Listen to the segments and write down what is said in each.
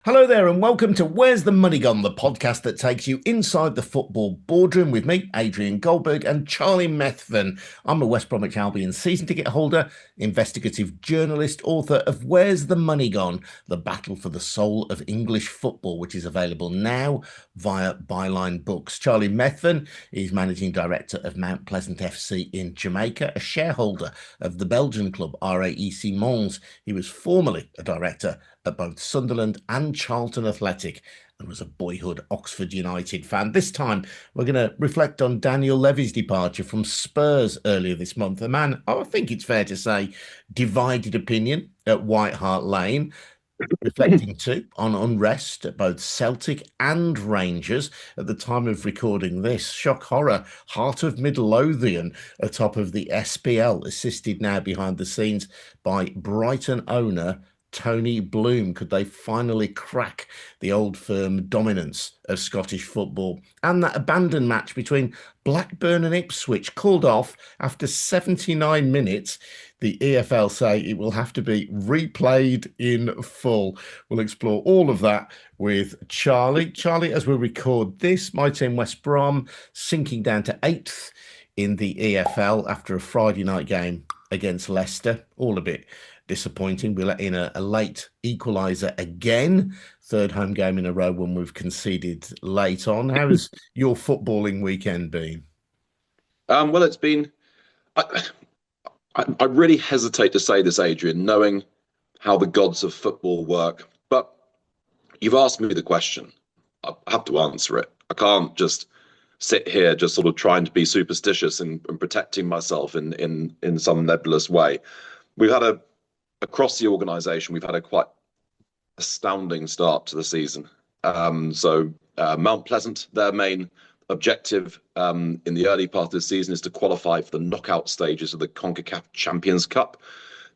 Hello there, and welcome to Where's the Money Gone, the podcast that takes you inside the football boardroom with me, Adrian Goldberg, and Charlie Methven. I'm a West Bromwich Albion season ticket holder, investigative journalist, author of Where's the Money Gone, the battle for the soul of English football, which is available now via Byline Books. Charlie Methven is managing director of Mount Pleasant FC in Jamaica, a shareholder of the Belgian club RAEC Mons. He was formerly a director at both Sunderland and Charlton Athletic and was a boyhood Oxford United fan. This time, we're going to reflect on Daniel Levy's departure from Spurs earlier this month. A man, I think it's fair to say, divided opinion at White Hart Lane. Reflecting too on unrest at both Celtic and Rangers at the time of recording this. Shock horror, Heart of Midlothian atop of the SPL, assisted now behind the scenes by Brighton owner Tony Bloom. Could they finally crack the old firm dominance of Scottish football? And that abandoned match between Blackburn and Ipswich called off after 79 minutes. The EFL say it will have to be replayed in full. We'll explore all of that with Charlie. Charlie, as we record this, my team West Brom sinking down to 8th in the EFL after a Friday night game against Leicester. All a bit disappointing. We let in a late equaliser again. Third home game in a row when we've conceded late on. How's your footballing weekend been? Well, it's been. I really hesitate to say this, Adrian, knowing how the gods of football work. But you've asked me the question. I have to answer it. I can't just sit here just sort of trying to be superstitious and protecting myself in some nebulous way. We've had across the organisation, we've had a quite astounding start to the season. Mount Pleasant, their main objective in the early part of the season is to qualify for the knockout stages of the CONCACAF Champions Cup.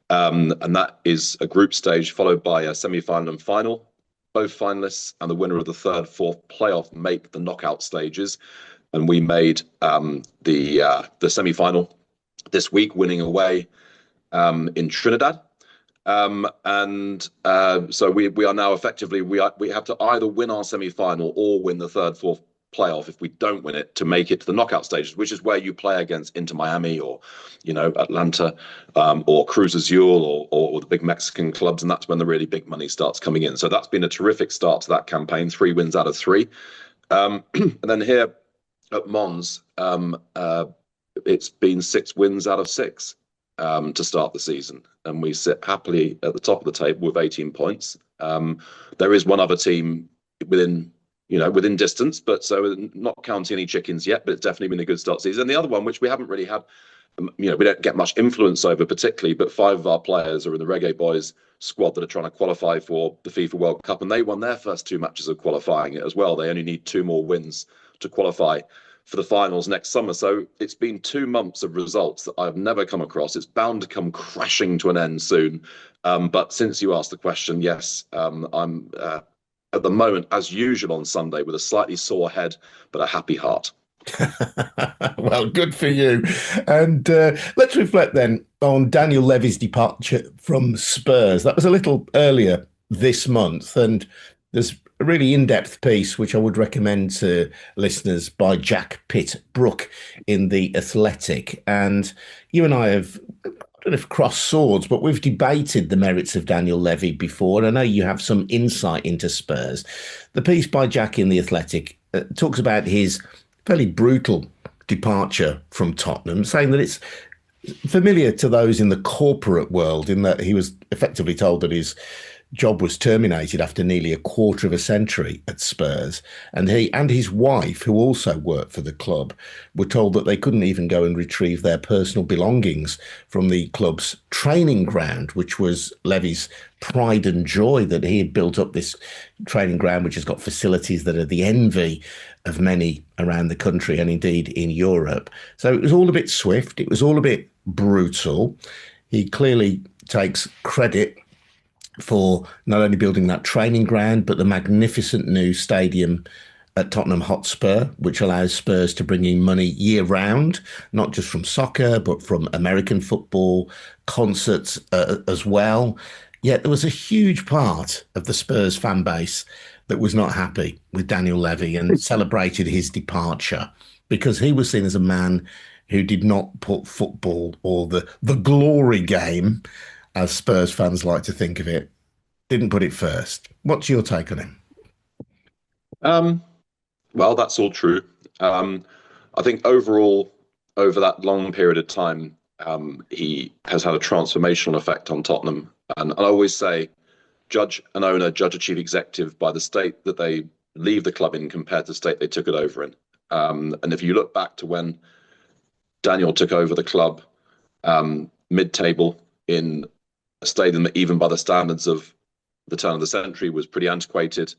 And that is a group stage followed by a semi-final and final. Both finalists and the winner of the third, fourth playoff make the knockout stages. And we made the semi-final this week, winning away in Trinidad. So we are now effectively, we have to either win our semi-final or win the third, fourth playoff if we don't win it to make it to the knockout stages, which is where you play against Inter Miami or, Atlanta or Cruz Azul or the big Mexican clubs. And that's when the really big money starts coming in. So that's been a terrific start to that campaign. 3 wins out of 3. And then here at Mons, it's been 6 wins out of 6 to start the season. And we sit happily at the top of the table with 18 points. There is one other team within distance, but so not counting any chickens yet, but it's definitely been a good start season. And the other one, which we haven't really had, we don't get much influence over particularly, but 5 of our players are in the Reggae Boys squad that are trying to qualify for the FIFA World Cup, and they won their first 2 matches of qualifying it as well. They only need 2 more wins to qualify for the finals next summer. So it's been 2 months of results that I've never come across. It's bound to come crashing to an end soon. But since you asked the question, yes, I'm at the moment, as usual on Sunday, with a slightly sore head, but a happy heart. Well, good for you. And let's reflect then on Daniel Levy's departure from Spurs. That was a little earlier this month, and there's a really in-depth piece which I would recommend to listeners by Jack Pitt-Brooke in The Athletic. And you and I have, I don't know if crossed swords, but we've debated the merits of Daniel Levy before, and I know you have some insight into Spurs. The piece by Jack in The Athletic talks about his fairly brutal departure from Tottenham, saying that it's familiar to those in the corporate world, in that he was effectively told that his job was terminated after nearly a quarter of a century at Spurs, and he and his wife, who also worked for the club, were told that they couldn't even go and retrieve their personal belongings from the club's training ground, which was Levy's pride and joy, that he had built up this training ground which has got facilities that are the envy of many around the country and indeed in Europe. So it was all a bit swift, it was all a bit brutal. He clearly takes credit for not only building that training ground, but the magnificent new stadium at Tottenham Hotspur, which allows Spurs to bring in money year round, not just from soccer, but from American football, concerts as well. Yet there was a huge part of the Spurs fan base that was not happy with Daniel Levy and celebrated his departure because he was seen as a man who did not put football or the glory game, as Spurs fans like to think of it, didn't put it first. What's your take on him? Um, well, that's all true. I think overall, over that long period of time, he has had a transformational effect on Tottenham. And I always say, judge an owner, judge a chief executive by the state that they leave the club in compared to the state they took it over in. And if you look back to when Daniel took over the club, mid-table in a stadium that even by the standards of the turn of the century was pretty antiquated,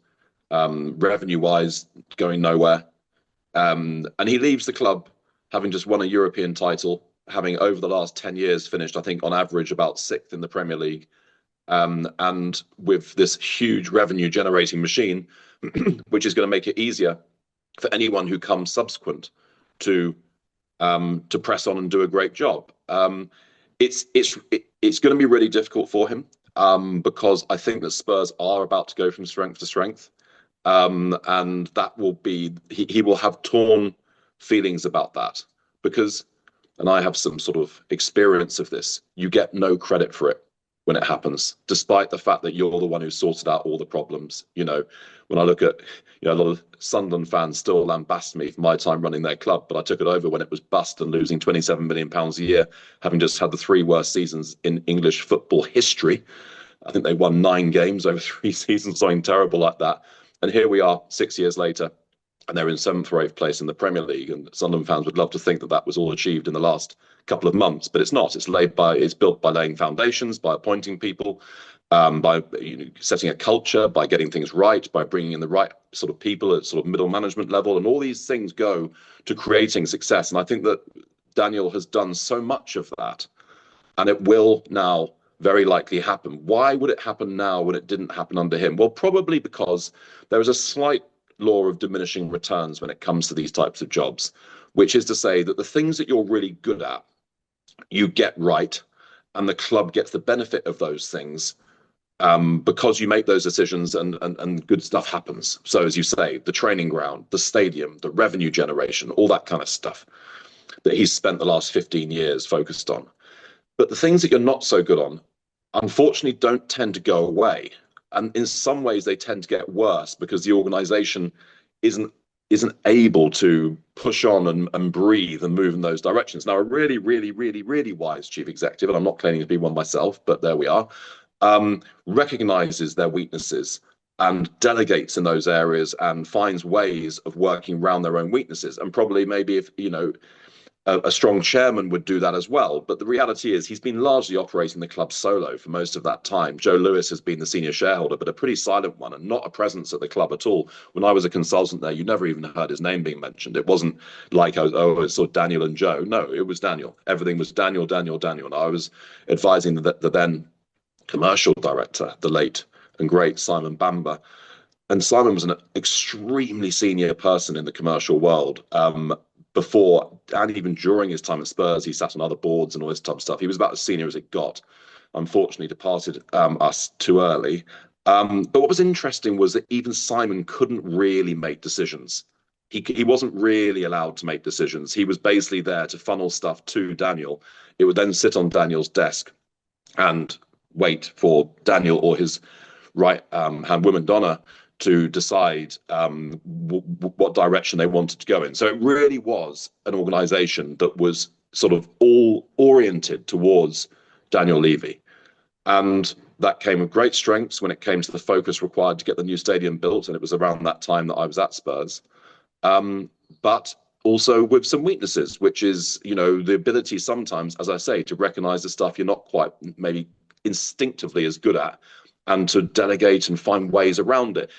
revenue-wise going nowhere. And he leaves the club having just won a European title, having over the last 10 years finished, I think, on average about sixth in the Premier League. And with this huge revenue generating machine, which is going to make it easier for anyone who comes subsequent to press on and do a great job. It's going to be really difficult for him because I think that Spurs are about to go from strength to strength. And that will be, he will have torn feelings about that because, and I have some sort of experience of this, you get no credit for it when it happens, despite the fact that you're the one who sorted out all the problems. You know, when I look at, a lot of Sunderland fans still lambast me for my time running their club, but I took it over when it was bust and losing £27 million a year, having just had the three worst seasons in English football history. I think they won 9 games over 3 seasons, something terrible like that. And here we are 6 years later, and they're in 7th or 8th place in the Premier League. And Sunderland fans would love to think that that was all achieved in the last couple of months, but it's not. It's built by laying foundations, by appointing people, by setting a culture, by getting things right, by bringing in the right sort of people at sort of middle management level, and all these things go to creating success. And I think that Daniel has done so much of that, and it will now very likely happen. Why would it happen now when it didn't happen under him? Well, probably because there is a slight law of diminishing returns when it comes to these types of jobs, which is to say that the things that you're really good at, you get right, and the club gets the benefit of those things because you make those decisions and good stuff happens. So as you say, the training ground, the stadium, the revenue generation, all that kind of stuff that he's spent the last 15 years focused on. But the things that you're not so good on, unfortunately, don't tend to go away. And in some ways, they tend to get worse because the organization isn't able to push on and breathe and move in those directions. Now, a really, really, really, really wise chief executive, and I'm not claiming to be one myself, but there we are, recognizes their weaknesses and delegates in those areas and finds ways of working around their own weaknesses. And probably maybe if, a strong chairman would do that as well. But the reality is he's been largely operating the club solo for most of that time. Joe Lewis has been the senior shareholder, but a pretty silent one and not a presence at the club at all. When I was a consultant there, you never even heard his name being mentioned. It wasn't like, it's sort of Daniel and Joe. No, it was Daniel. Everything was Daniel, Daniel, Daniel. And I was advising the then commercial director, the late and great Simon Bamba. And Simon was an extremely senior person in the commercial world. Before and even during his time at Spurs, he sat on other boards and all this type of stuff. He was about as senior as it got. Unfortunately, departed us too early. But what was interesting was that even Simon couldn't really make decisions. He wasn't really allowed to make decisions. He was basically there to funnel stuff to Daniel. It would then sit on Daniel's desk and wait for Daniel or his right hand woman, Donna, to decide what direction they wanted to go in. So it really was an organization that was sort of all oriented towards Daniel Levy. And that came with great strengths when it came to the focus required to get the new stadium built. And it was around that time that I was at Spurs. But also with some weaknesses, which is, the ability sometimes, as I say, to recognize the stuff you're not quite maybe instinctively as good at, and to delegate and find ways around it.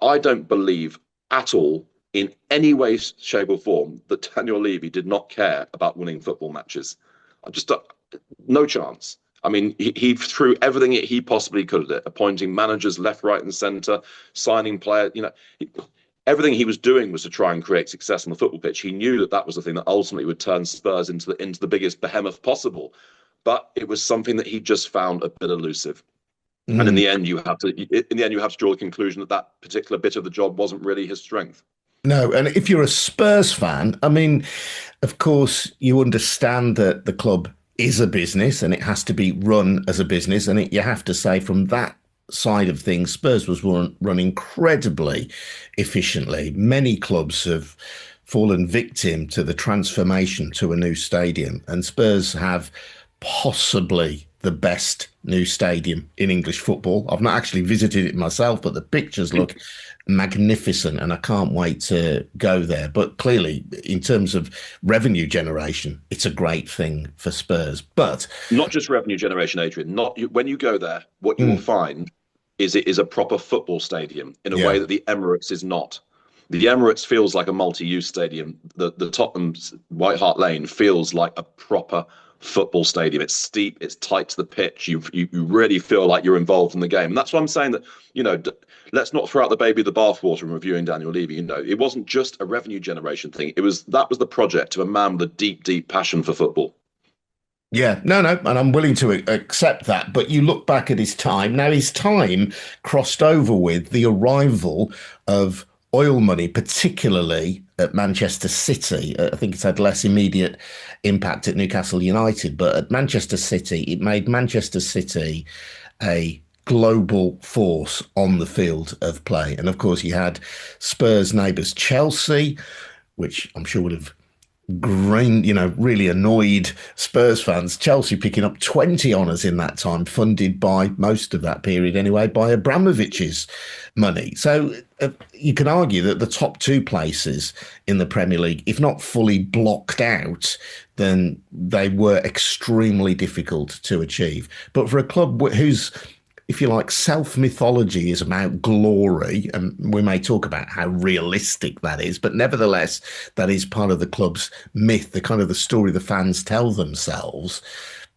I don't believe at all in any way, shape or form that Daniel Levy did not care about winning football matches. No chance. I mean, he threw everything he possibly could at it, appointing managers left, right and centre, signing players, everything he was doing was to try and create success on the football pitch. He knew that was the thing that ultimately would turn Spurs into the biggest behemoth possible. But it was something that he just found a bit elusive. And in Mm. the end, you have to draw the conclusion that that particular bit of the job wasn't really his strength. No, and if you're a Spurs fan, I mean, of course, you understand that the club is a business and it has to be run as a business. And you have to say, from that side of things, Spurs was run incredibly efficiently. Many clubs have fallen victim to the transformation to a new stadium, and Spurs have possibly the best new stadium in English football. I've not actually visited it myself, but the pictures look magnificent, and I can't wait to go there. But clearly, in terms of revenue generation, it's a great thing for Spurs. But Not just revenue generation, Adrian. Not you, when you go there, what you will mm, find is it is a proper football stadium in a way yeah, that the Emirates is not. The Emirates feels like a multi-use stadium. The Tottenham's White Hart Lane feels like a proper football stadium. It's steep, it's tight to the pitch. You really feel like you're involved in the game, and that's why I'm saying that let's not throw out the baby with the bathwater in reviewing Daniel Levy. It wasn't just a revenue generation thing. That was the project of a man with a deep, deep passion for football. yeah, no, and I'm willing to accept that. But you look back at his time. Now, his time crossed over with the arrival of oil money, particularly at Manchester City. I think it's had less immediate impact at Newcastle United, but at Manchester City, it made Manchester City a global force on the field of play. And of course, you had Spurs neighbours Chelsea, which I'm sure would have really annoyed Spurs fans. Chelsea picking up 20 honours in that time, funded by most of that period anyway, by Abramovich's money. So you can argue that the top two places in the Premier League, if not fully blocked out, then they were extremely difficult to achieve. But for a club whose, if you like, self-mythology is about glory, and we may talk about how realistic that is, but nevertheless, that is part of the club's myth, the kind of the story the fans tell themselves.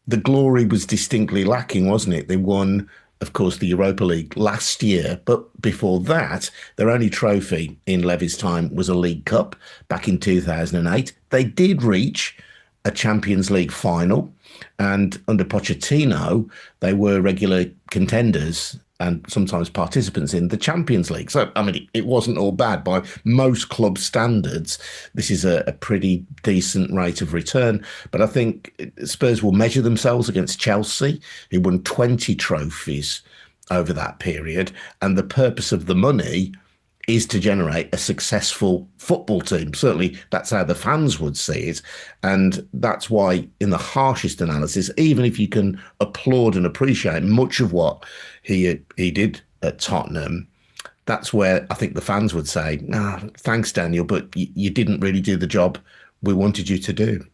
The glory was distinctly lacking, wasn't it? They won, of course, the Europa League last year, but before that, their only trophy in Levy's time was a League Cup back in 2008. They did reach a Champions League final, and under Pochettino, they were regular contenders and sometimes participants in the Champions League. So, I mean, it wasn't all bad by most club standards. This is a pretty decent rate of return. But I think Spurs will measure themselves against Chelsea, who won 20 trophies over that period. And the purpose of the money is to generate a successful football team. Certainly, that's how the fans would see it. And that's why, in the harshest analysis, even if you can applaud and appreciate much of what he did at Tottenham, that's where I think the fans would say, thanks, Daniel, but you didn't really do the job we wanted you to do.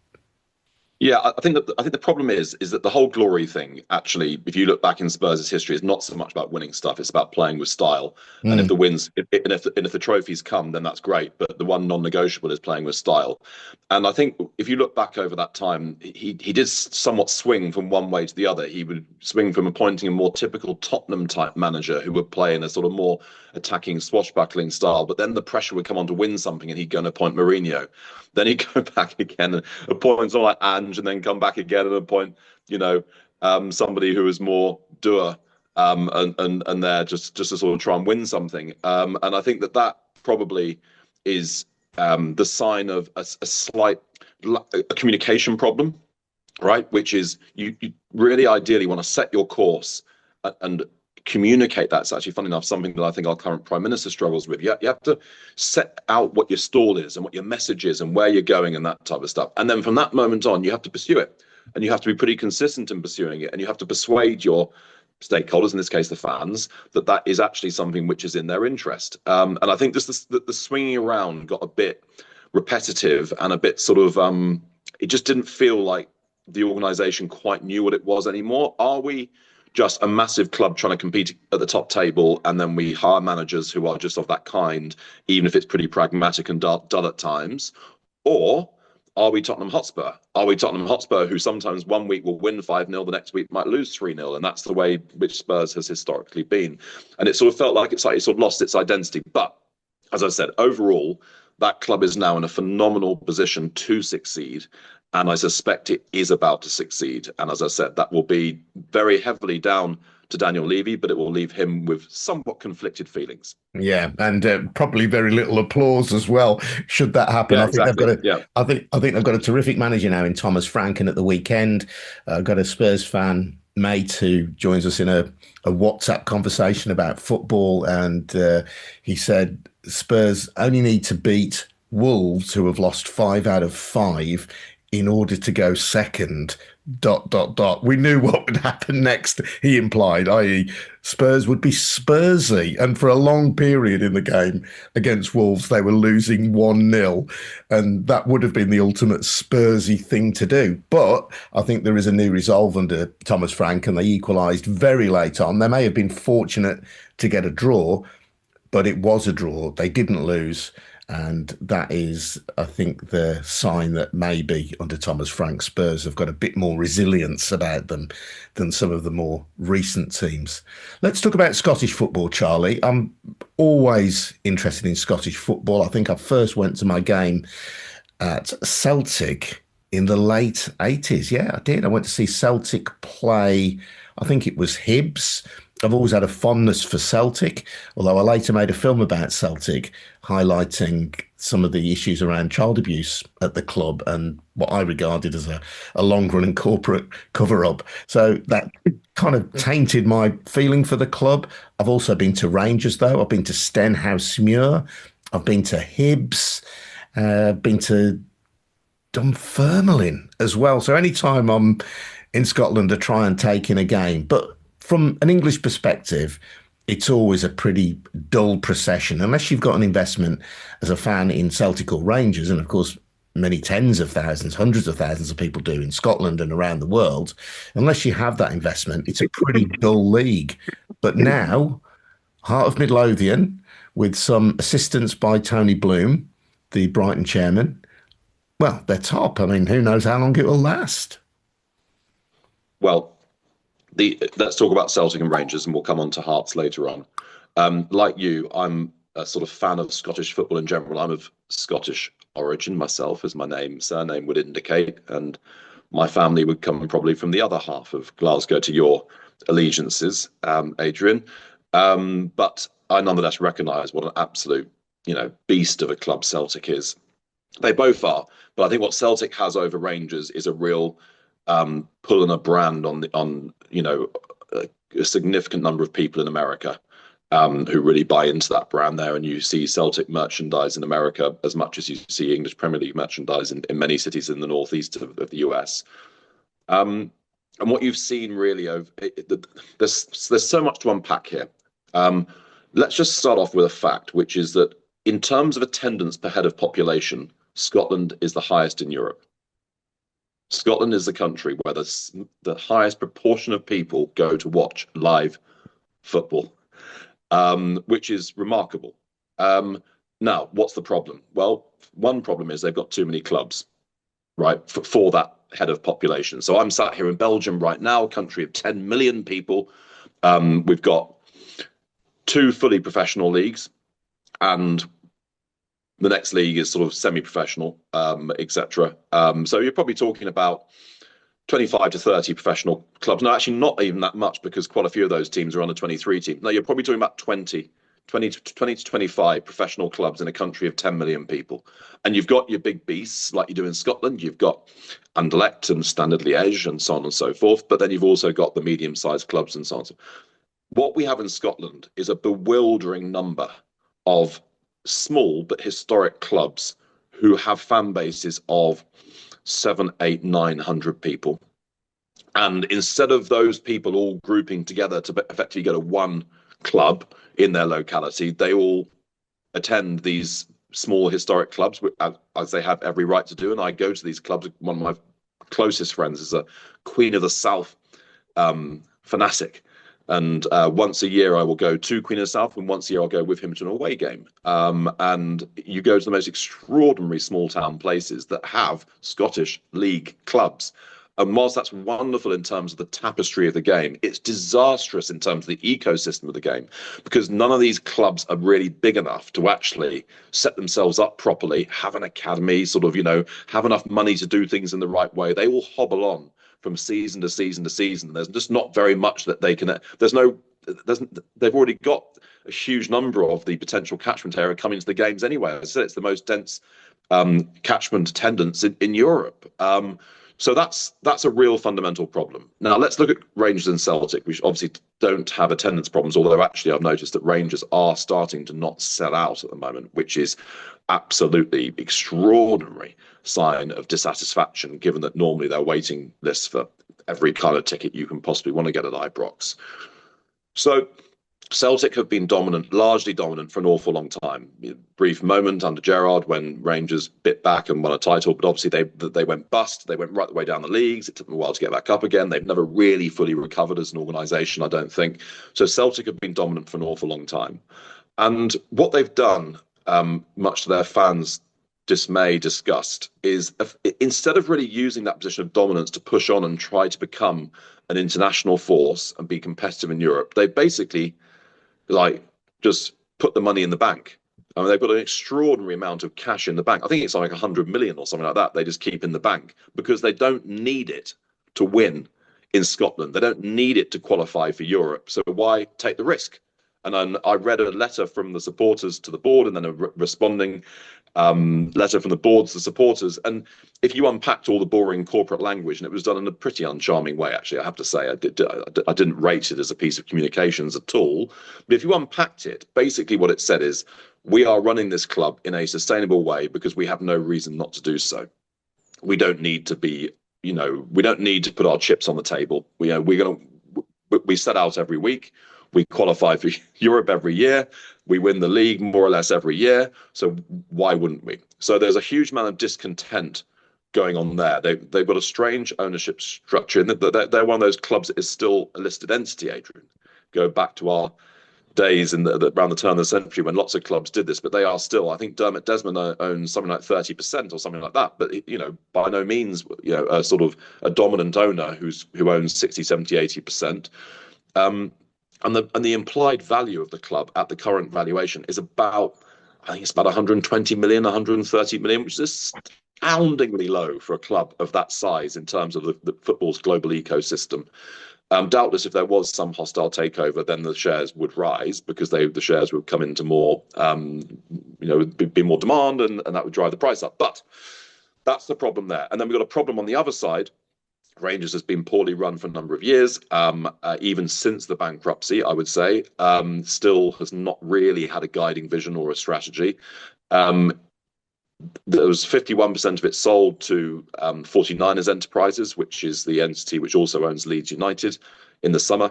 Yeah, I think the problem is that the whole glory thing, actually, if you look back in Spurs' history, is not so much about winning stuff. It's about playing with style. And if Mm, the wins, if the trophies come, then that's great. But the one non-negotiable is playing with style. And I think if you look back over that time, he did somewhat swing from one way to the other. He would swing from appointing a more typical Tottenham type manager who would play in a sort of more attacking, swashbuckling style. But then the pressure would come on to win something, and he'd go and appoint Mourinho. Then he'd go back again and appoint someone like Ange, and then come back again and appoint, somebody who is more doer, and there just to sort of try and win something. And I think that probably is the sign of a slight communication problem, right? Which is you really ideally want to set your course and communicate. That's actually, funny enough, something that I think our current prime minister struggles with. You have to set out what your stall is and what your message is and where you're going and that type of stuff. And then from that moment on, you have to pursue it, and you have to be pretty consistent in pursuing it, and you have to persuade your stakeholders, in this case the fans, that is actually something which is in their interest. And I think just the swinging around got a bit repetitive and a bit sort of it just didn't feel like the organization quite knew what it was anymore. Are we just a massive club trying to compete at the top table, and then we hire managers who are just of that kind, even if it's pretty pragmatic and dull at times? Or are we Tottenham Hotspur? Are we Tottenham Hotspur who sometimes one week will win 5-0, the next week might lose 3-0? And that's the way which Spurs has historically been. And it sort of felt like it sort of lost its identity. But as I said, overall, that club is now in a phenomenal position to succeed. And I suspect it is about to succeed. And as I said, that will be very heavily down to Daniel Levy, but it will leave him with somewhat conflicted feelings. Yeah, and probably very little applause as well. Should that happen, Yeah, I think they've got exactly. a, Yeah. I think they've got a terrific manager now in Thomas Franken at the weekend. Got a Spurs fan mate who joins us in a WhatsApp conversation about football, and he said Spurs only need to beat Wolves, who have lost 5 out of 5, in order to go second. Dot dot dot. We knew what would happen next. He implied, i.e., Spurs would be Spursy, and for a long period in the game against Wolves, they were losing 1-0, and that would have been the ultimate Spursy thing to do. But I think there is a new resolve under Thomas Frank, and they equalised very late on. They may have been fortunate to get a draw, but it was a draw. They didn't lose. And that is, I think, the sign that maybe under Thomas Frank, Spurs have got a bit more resilience about them than some of the more recent teams. Let's talk about Scottish football, Charlie. I'm always interested in Scottish football. I think I first went to my game at Celtic in the late 80s. Yeah, I did. I went to see Celtic play, I think it was Hibs. I've always had a fondness for Celtic, although I later made a film about Celtic highlighting some of the issues around child abuse at the club and what I regarded as a long-running corporate cover-up. So that kind of tainted my feeling for the club. I've also been to Rangers, though. I've been to Stenhousemuir. I've been to Hibs. Been to Dunfermline as well. So anytime I'm in Scotland, I try and take in a game. But from an English perspective, it's always a pretty dull procession, unless you've got an investment as a fan in Celtic or Rangers. And of course, many tens of thousands, hundreds of thousands of people do in Scotland and around the world. Unless you have that investment, it's a pretty dull league. But now, Heart of Midlothian, with some assistance by Tony Bloom, the Brighton chairman, well, they're top. I mean, who knows how long it will last? Well, let's talk about Celtic and Rangers, and we'll come on to Hearts later on. Like you, I'm a sort of fan of Scottish football in general. I'm of Scottish origin myself, as my surname would indicate, and my family would come probably from the other half of Glasgow to your allegiances, Adrian. But I nonetheless recognise what an absolute, beast of a club Celtic is. They both are, but I think what Celtic has over Rangers is a real pull and a brand on a significant number of people in America who really buy into that brand there. And you see Celtic merchandise in America as much as you see English Premier League merchandise in many cities in the northeast of the US. And what you've seen really there's so much to unpack here. Let's just start off with a fact, which is that in terms of attendance per head of population, Scotland is the highest in Europe. Scotland is the country where the highest proportion of people go to watch live football, which is remarkable. Now, what's the problem? Well, one problem is they've got too many clubs, right, for that head of population. So I'm sat here in Belgium right now, a country of 10 million people. We've got 2 fully professional leagues, and the next league is sort of semi-professional, etc. So you're probably talking about 25 to 30 professional clubs. No, actually not even that much, because quite a few of those teams are under 23 teams. No, you're probably talking about 20 to 25 professional clubs in a country of 10 million people. And you've got your big beasts like you do in Scotland. You've got Anderlecht and Standard Liège and so on and so forth. But then you've also got the medium-sized clubs and so on. What we have in Scotland is a bewildering number of small but historic clubs who have fan bases of 700, 800, 900 people. And instead of those people all grouping together to effectively go to one club in their locality, they all attend these small historic clubs, as they have every right to do. And I go to these clubs. One of my closest friends is a Queen of the South fanatic. And once a year I will go to Queen of the South, and once a year I'll go with him to an away game. And you go to the most extraordinary small town places that have Scottish League clubs. And whilst that's wonderful in terms of the tapestry of the game, it's disastrous in terms of the ecosystem of the game, because none of these clubs are really big enough to actually set themselves up properly, have an academy, sort of, have enough money to do things in the right way. They will hobble on from season to season to season. There's just not very much that they can. They've already got a huge number of the potential catchment area coming to the games anyway. As I said, it's the most dense catchment attendance in Europe. So that's a real fundamental problem. Now let's look at Rangers and Celtic, which obviously don't have attendance problems, although actually I've noticed that Rangers are starting to not sell out at the moment, which is absolutely extraordinary sign of dissatisfaction, given that normally they're waiting lists for every kind of ticket you can possibly want to get at Ibrox. So Celtic have been largely dominant for an awful long time. Brief moment under Gerrard when Rangers bit back and won a title, but obviously they went bust. They went right the way down the leagues. It took them a while to get back up again. They've never really fully recovered as an organisation, I don't think. So Celtic have been dominant for an awful long time. And what they've done, much to their fans' dismay, disgust, is instead of really using that position of dominance to push on and try to become an international force and be competitive in Europe, they basically just put the money in the bank. I mean, they've got an extraordinary amount of cash in the bank. I think it's like 100 million or something like that. They just keep in the bank because they don't need it to win in Scotland. They don't need it to qualify for Europe. So why take the risk? And then I read a letter from the supporters to the board, and then a responding letter from the board to the supporters. And if you unpacked all the boring corporate language, and it was done in a pretty uncharming way, actually, I have to say, I didn't rate it as a piece of communications at all. But if you unpacked it, basically what it said is, we are running this club in a sustainable way because we have no reason not to do so. We don't need to be, we don't need to put our chips on the table. We set out every week. We qualify for Europe every year. We win the league more or less every year. So why wouldn't we? So there's a huge amount of discontent going on there. They've got a strange ownership structure. And they're one of those clubs that is still a listed entity, Adrian. Go back to our days around the turn of the century when lots of clubs did this, but they are still, I think Dermot Desmond owns something like 30% or something like that. But, by no means, a sort of a dominant owner who owns 60, 70, 80%. And the implied value of the club at the current valuation is about 120 million, 130 million, which is astoundingly low for a club of that size in terms of the football's global ecosystem. Doubtless, if there was some hostile takeover, then the shares would rise because the shares would come into more, be more demand, and that would drive the price up. But that's the problem there. And then we've got a problem on the other side. Rangers has been poorly run for a number of years, even since the bankruptcy, I would say. Still has not really had a guiding vision or a strategy. There was 51% of it sold to 49ers Enterprises, which is the entity which also owns Leeds United, in the summer.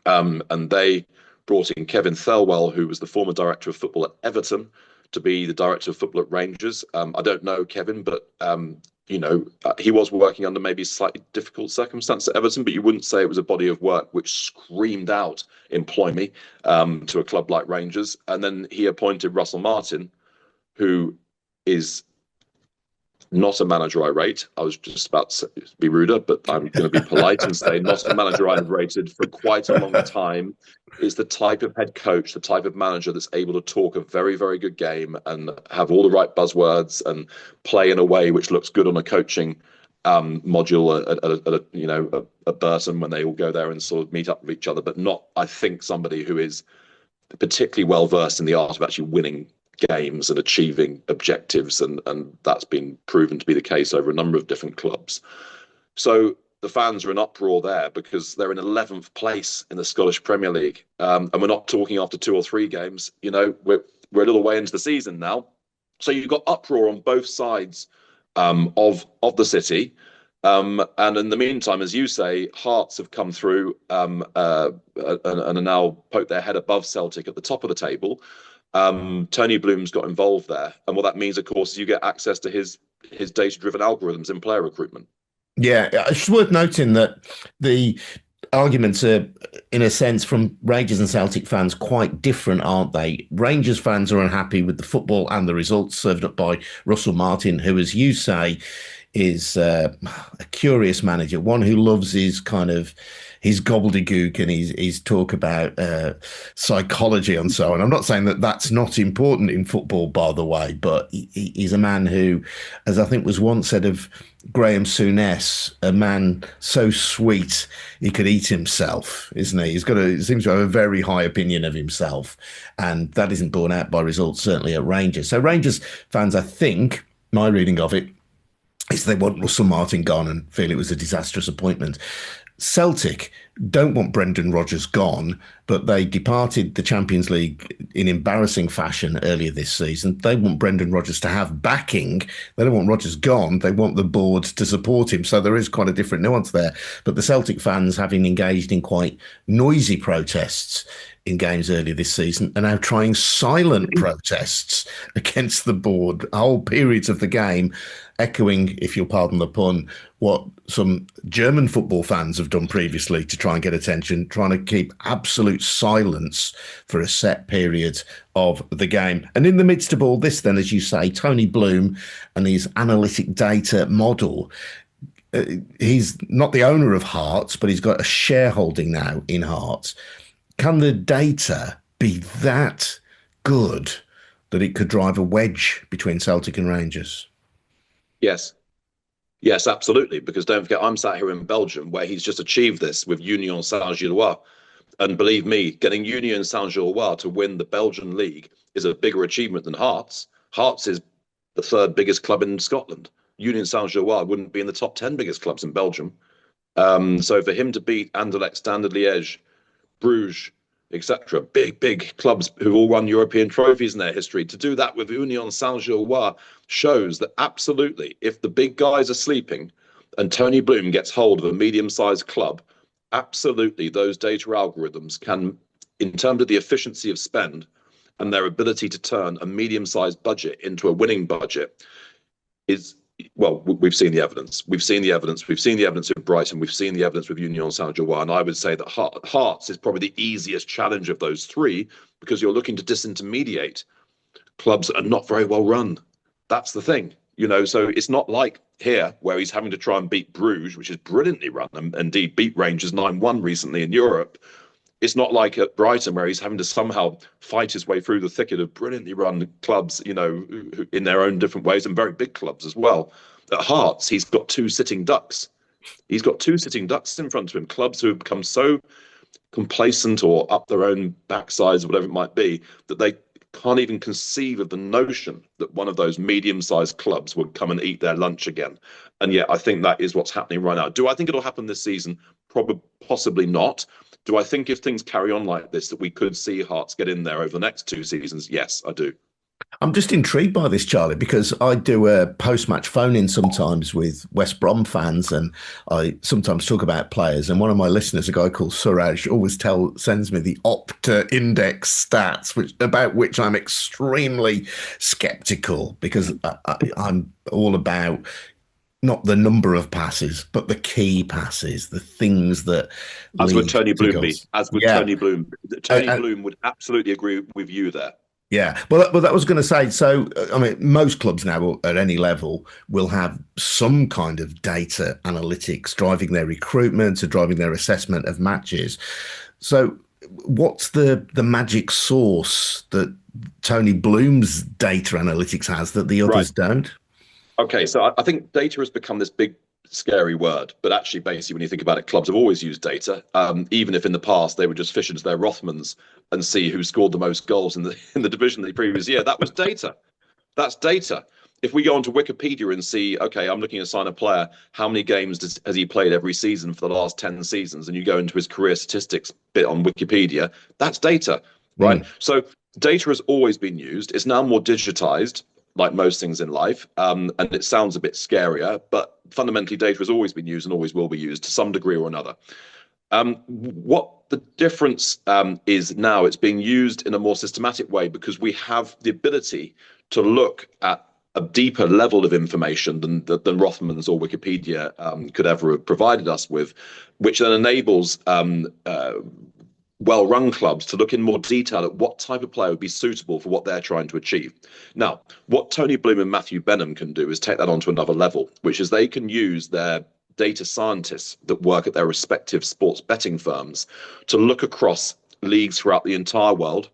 And they brought in Kevin Thelwell, who was the former director of football at Everton, to be the director of football at Rangers. I don't know Kevin, but he was working under maybe slightly difficult circumstances at Everton, but you wouldn't say it was a body of work which screamed out, employ me, to a club like Rangers. And then he appointed Russell Martin, who is not a manager I rate. I was just about to be ruder, but I'm going to be polite and say not a manager I've rated for quite a long time. Is the type of head coach, the type of manager that's able to talk a very, very good game and have all the right buzzwords and play in a way which looks good on a coaching module at Burton when they all go there and sort of meet up with each other, but not, I think, somebody who is particularly well versed in the art of actually winning games and achieving objectives, and that's been proven to be the case over a number of different clubs. So the fans are in uproar there because they're in 11th place in the Scottish Premier League, and we're not talking after 2 or 3 games. We're a little way into the season now, so you've got uproar on both sides of the city. And in the meantime, as you say, Hearts have come through and are now poked their head above Celtic at the top of the table. Tony Bloom's got involved there, and what that means, of course, is you get access to his data-driven algorithms in player recruitment. Yeah, it's worth noting that the arguments are, in a sense, from Rangers and Celtic fans, quite different, aren't they? Rangers fans are unhappy with the football and the results served up by Russell Martin, who, as you say, is a curious manager, one who loves his gobbledygook and his talk about psychology and so on. I'm not saying that that's not important in football, by the way, but he's a man who, as I think was once said of Graham Souness, a man so sweet he could eat himself, isn't he? He seems to have a very high opinion of himself, and that isn't borne out by results, certainly at Rangers. So Rangers fans, I think, my reading of it is they want Russell Martin gone and feel it was a disastrous appointment. Celtic don't want Brendan Rodgers gone, but they departed the Champions League in embarrassing fashion earlier this season. They want Brendan Rodgers to have backing. They don't want Rodgers gone. They want the board to support him. So there is quite a different nuance there. But the Celtic fans, having engaged in quite noisy protests in games earlier this season, are now trying silent protests against the board, whole periods of the game, echoing, if you'll pardon the pun, what some German football fans have done previously to try and get attention, trying to keep absolute silence for a set period of the game. And in the midst of all this, then, as you say, Tony Bloom and his analytic data model, he's not the owner of Hearts, but he's got a shareholding now in Hearts. Can the data be that good that it could drive a wedge between Celtic and Rangers? Yes. Yes, absolutely. Because don't forget, I'm sat here in Belgium where he's just achieved this with Union Saint-Gilloise. And believe me, getting Union Saint-Gilloise to win the Belgian league is a bigger achievement than Hearts. Hearts is the third biggest club in Scotland. Union Saint-Gilloise wouldn't be in the top 10 biggest clubs in Belgium. So for him to beat Anderlecht, Standard Liège, Bruges, etc., big clubs who all won European trophies in their history, to do that with Union Saint-Gilloise shows that absolutely, if the big guys are sleeping and Tony Bloom gets hold of a medium-sized club, absolutely those data algorithms can, in terms of the efficiency of spend and their ability to turn a medium-sized budget into a winning budget, is, well, we've seen the evidence. We've seen the evidence. We've seen the evidence with Brighton. We've seen the evidence with Union Saint-Gilloise. And I would say that Hearts is probably the easiest challenge of those three, because you're looking to disintermediate clubs that are not very well run. That's the thing, so it's not like here where he's having to try and beat Bruges, which is brilliantly run, and indeed beat Rangers 9-1 recently in Europe. It's not like at Brighton where he's having to somehow fight his way through the thicket of brilliantly run clubs, in their own different ways, and very big clubs as well. At Hearts, he's got two sitting ducks. He's got two sitting ducks in front of him, clubs who have become so complacent or up their own backsides or whatever it might be, that they can't even conceive of the notion that one of those medium-sized clubs would come and eat their lunch again. And yet I think that is what's happening right now. Do I think it'll happen this season? Probably, possibly not. Do I think if things carry on like this that we could see Hearts get in there over the next 2 seasons? Yes, I do. I'm just intrigued by this, Charlie, because I do a post-match phone-in sometimes with West Brom fans, and I sometimes talk about players. And one of my listeners, a guy called Suraj, always sends me the Opta Index stats, about which I'm extremely sceptical, because I'm all about not the number of passes, but the key passes, the things that as would Tony Bloom be. Tony Bloom. Tony Bloom would absolutely agree with you there. Yeah, well, that was going to say, so, I mean, most clubs now at any level will have some kind of data analytics driving their recruitment or driving their assessment of matches. So what's the magic sauce that Tony Bloom's data analytics has that the others don't? Okay, so I think data has become this big, scary word, but actually, basically, when you think about it, clubs have always used data, even if in the past they would just fish into their Rothmans and see who scored the most goals in the division the previous year. That was data. That's data. If we go onto Wikipedia and see, okay, I'm looking to sign a player, how many games has he played every season for the last 10 seasons? And you go into his career statistics bit on Wikipedia, that's data, right? So data has always been used. It's now more digitized, like most things in life, and it sounds a bit scarier, but fundamentally data has always been used and always will be used to some degree or another. What the difference is now, it's being used in a more systematic way because we have the ability to look at a deeper level of information than Rothmans or Wikipedia could ever have provided us with, which then enables well-run clubs to look in more detail at what type of player would be suitable for what they're trying to achieve. Now, what Tony Bloom and Matthew Benham can do is take that on to another level, which is they can use their data scientists that work at their respective sports betting firms to look across leagues throughout the entire world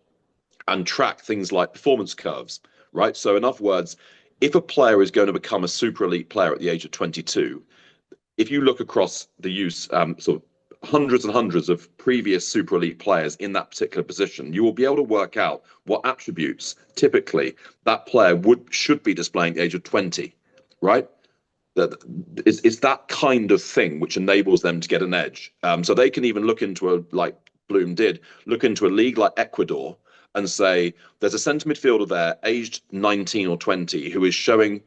and track things like performance curves, right? So in other words, if a player is going to become a super elite player at the age of 22, if you look across the use sort of hundreds and hundreds of previous super elite players in that particular position, you will be able to work out what attributes typically that player should be displaying at the age of 20, right? It's that kind of thing which enables them to get an edge. So they can even look into like Bloom did, look into a league like Ecuador and say, there's a centre midfielder there, aged 19 or 20, who is showing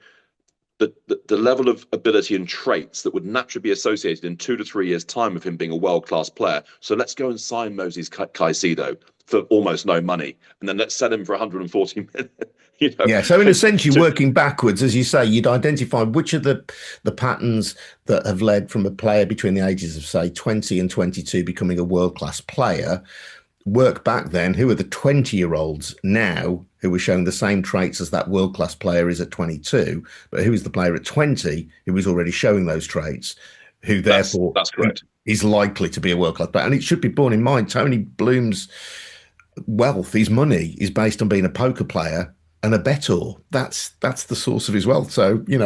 the level of ability and traits that would naturally be associated in 2 to 3 years' time of him being a world-class player. So let's go and sign Moses Caicedo for almost no money, and then let's sell him for 140 million. Yeah, so in a sense, you're working backwards. As you say, you'd identify which of the patterns that have led from a player between the ages of, say, 20 and 22 becoming a world-class player. Work back then, who are the 20-year-olds now who are showing the same traits as that world-class player is at 22, but who is the player at 20 who is already showing those traits, who therefore that's correct, is likely to be a world-class player. And it should be borne in mind, Tony Bloom's wealth, his money, is based on being a poker player and a bettor. That's the source of his wealth. So, he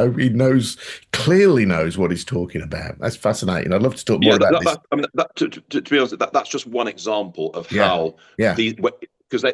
clearly knows what he's talking about. That's fascinating. I'd love to talk more about this. I mean, to be honest, that's just one example of how because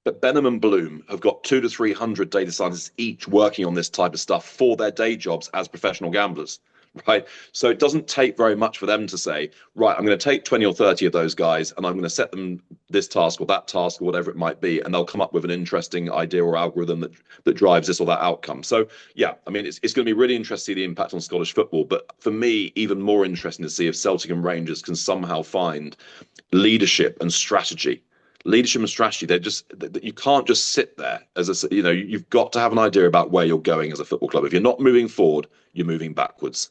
but Benham and Bloom have got 200 to 300 data scientists each working on this type of stuff for their day jobs as professional gamblers. Right. So it doesn't take very much for them to say, right, I'm going to take 20 or 30 of those guys and I'm going to set them this task or that task or whatever it might be. And they'll come up with an interesting idea or algorithm that drives this or that outcome. So, yeah, I mean, it's going to be really interesting to see the impact on Scottish football. But for me, even more interesting to see if Celtic and Rangers can somehow find leadership and strategy. You can't just sit there you've got to have an idea about where you're going as a football club. If you're not moving forward, you're moving backwards.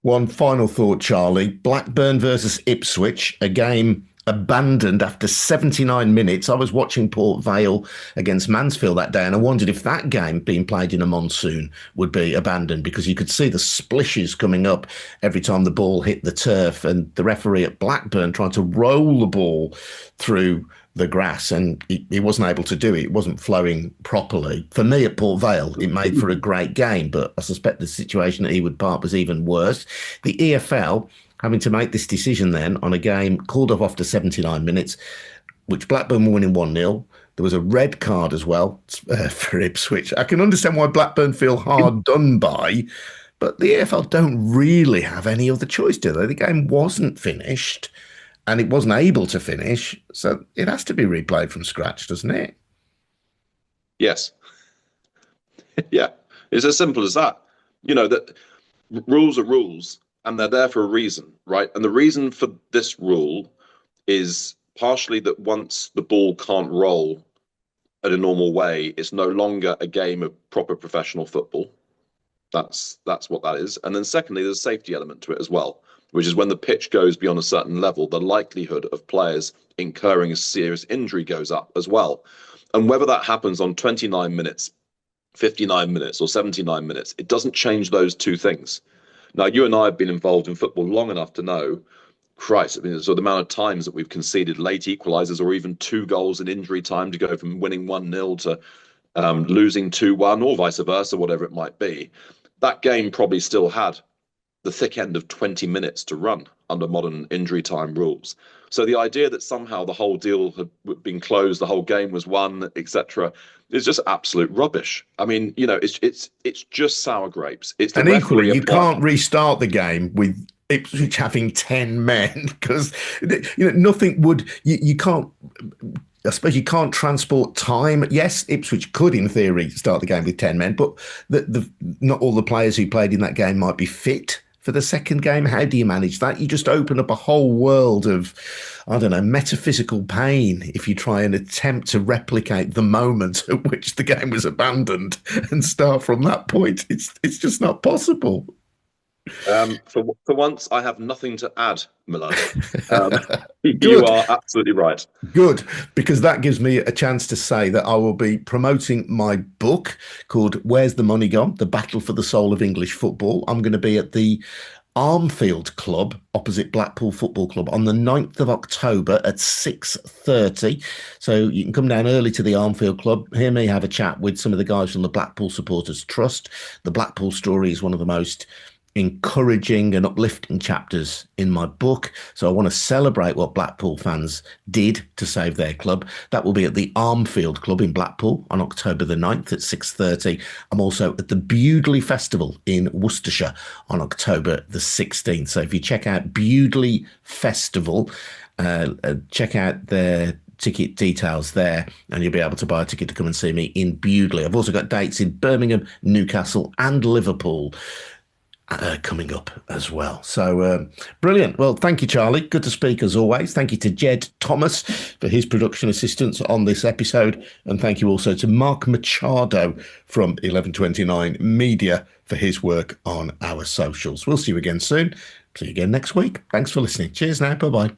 One final thought, Charlie. Blackburn versus Ipswich, a game abandoned after 79 minutes. I was watching Port Vale against Mansfield that day, and I wondered if that game being played in a monsoon would be abandoned, because you could see the splishes coming up every time the ball hit the turf, and the referee at Blackburn trying to roll the ball through the grass, and he wasn't able to do it. It wasn't flowing properly. For me at Port Vale, it made for a great game, but I suspect the situation at Ewood Park was even worse. The EFL having to make this decision then on a game called off after 79 minutes, which Blackburn were winning 1-0. There was a red card as well for Ipswich. I can understand why Blackburn feel hard done by, but the EFL don't really have any other choice, do they? The game wasn't finished, and it wasn't able to finish, so it has to be replayed from scratch, doesn't it? Yes. Yeah, it's as simple as that. That rules are rules, and they're there for a reason, right? And the reason for this rule is partially that once the ball can't roll at a normal way, it's no longer a game of proper professional football. That's what that is. And then secondly, there's a safety element to it as well, which is when the pitch goes beyond a certain level, the likelihood of players incurring a serious injury goes up as well. And whether that happens on 29 minutes, 59 minutes, or 79 minutes, it doesn't change those two things. Now, you and I have been involved in football long enough to know, Christ, I mean, so the amount of times that we've conceded late equalisers or even 2 goals in injury time to go from winning 1-0 to losing 2-1 or vice versa, whatever it might be. That game probably still had the thick end of 20 minutes to run under modern injury time rules. So the idea that somehow the whole deal had been closed, the whole game was won, etc., is just absolute rubbish. I mean, it's just sour grapes. And equally, you can't restart the game with Ipswich having 10 men, because nothing would. You can't. I suppose you can't transport time. Yes, Ipswich could, in theory, start the game with 10 men, but not all the players who played in that game might be fit for the second game. How do you manage that? You just open up a whole world of, I don't know, metaphysical pain if you try and attempt to replicate the moment at which the game was abandoned and start from that point. It's just not possible. For once, I have nothing to add, Millard. Um, you Good. are absolutely right. Good, because that gives me a chance to say that I will be promoting my book called Where's the Money Gone? The Battle for the Soul of English Football. I'm going to be at the Armfield Club opposite Blackpool Football Club on the 9th of October at 6:30. So you can come down early to the Armfield Club, hear me have a chat with some of the guys from the Blackpool Supporters Trust. The Blackpool story is one of the most encouraging and uplifting chapters in my book. So I want to celebrate what Blackpool fans did to save their club. That will be at the Armfield Club in Blackpool on October the 9th at 6:30. I'm also at the Bewdley Festival in Worcestershire on October the 16th. So if you check out Bewdley Festival, check out their ticket details there, and you'll be able to buy a ticket to come and see me in Bewdley. I've also got dates in Birmingham, Newcastle, and Liverpool coming up as well. So brilliant. Well, thank you, Charlie. Good to speak as always. Thank you to Jed Thomas for his production assistance on this episode. And thank you also to Mark Machado from 1129 Media for his work on our socials. We'll see you again soon. See you again next week. Thanks for listening. Cheers now. Bye-bye.